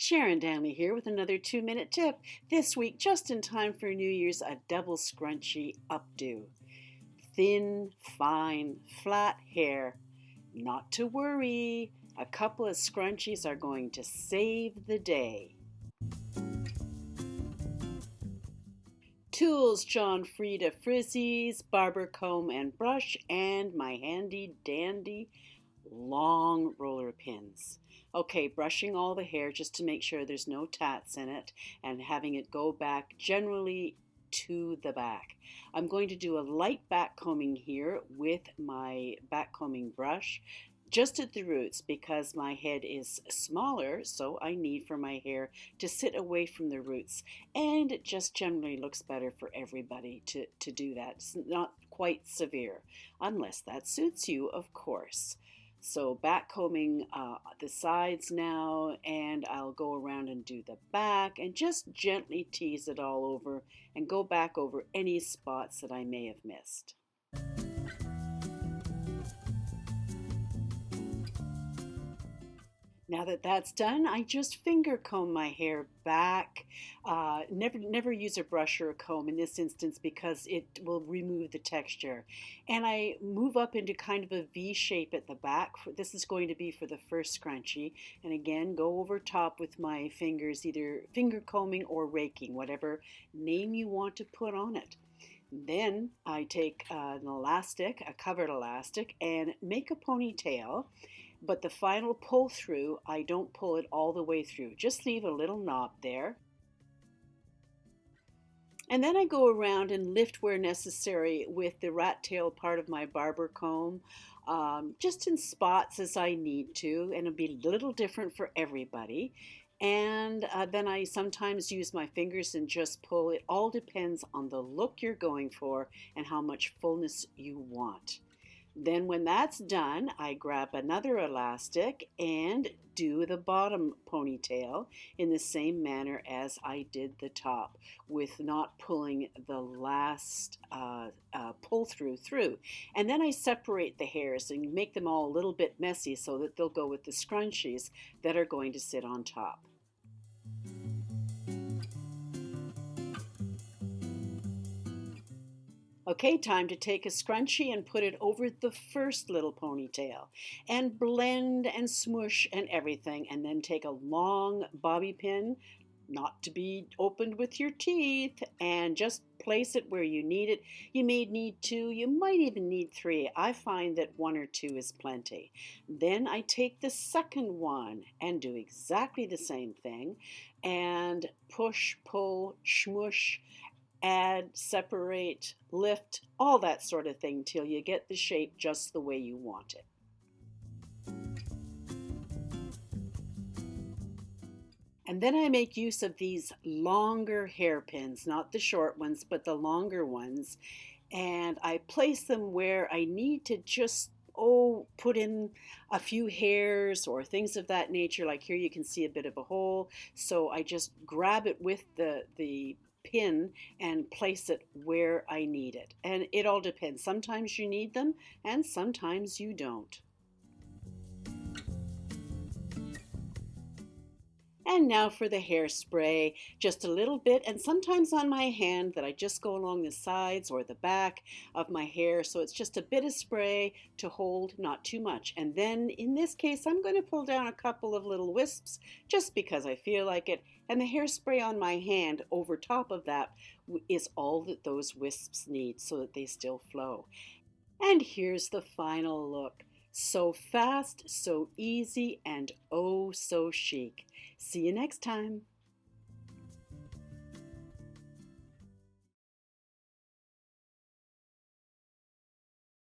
Sharon Danley here with another 2-minute tip. This week, just in time for New Year's, a double scrunchie updo. Thin, fine, flat hair. Not to worry, a couple of scrunchies are going to save the day. Tools: John Frieda frizzies, barber comb and brush, and my handy dandy long roller pins. Okay, brushing all the hair just to make sure there's no tats in it and having it go back generally to the back. I'm going to do a light back combing here with my back combing brush just at the roots because my head is smaller, so I need for my hair to sit away from the roots, and it just generally looks better for everybody to do that. It's not quite severe, unless that suits you, of course. So back combing the sides now, and I'll go around and do the back and just gently tease it all over and go back over any spots that I may have missed. Now that that's done, I just finger comb my hair back. Never use a brush or a comb in this instance because it will remove the texture. And I move up into kind of a V shape at the back. This is going to be for the first scrunchie. And again, go over top with my fingers, either finger combing or raking, whatever name you want to put on it. Then I take an elastic, a covered elastic, and make a ponytail. But the final pull through, I don't pull it all the way through. Just leave a little knob there. And then I go around and lift where necessary with the rat tail part of my barber comb, just in spots as I need to, and it'll be a little different for everybody. And then I sometimes use my fingers and just pull. It all depends on the look you're going for and how much fullness you want. Then when that's done, I grab another elastic and do the bottom ponytail in the same manner as I did the top, with not pulling the last pull through. And then I separate the hairs and make them all a little bit messy so that they'll go with the scrunchies that are going to sit on top. Okay, time to take a scrunchie and put it over the first little ponytail and blend and smoosh and everything, and then take a long bobby pin, not to be opened with your teeth, and just place it where you need it. You may need two, you might even need three. I find that one or two is plenty. Then I take the second one and do exactly the same thing and push, pull, smoosh, add, separate, lift, all that sort of thing till you get the shape just the way you want it. And then I make use of these longer hairpins, not the short ones, but the longer ones, and I place them where I need to just put in a few hairs or things of that nature. Like here you can see a bit of a hole, so I just grab it with the pin and place it where I need it. And it all depends. Sometimes you need them and sometimes you don't. And now for the hairspray, just a little bit, and sometimes on my hand that I just go along the sides or the back of my hair, so it's just a bit of spray to hold, not too much. And then in this case, I'm going to pull down a couple of little wisps just because I feel like it, and the hairspray on my hand over top of that is all that those wisps need so that they still flow. And here's the final look. So fast, so easy, and oh so chic. See you next time.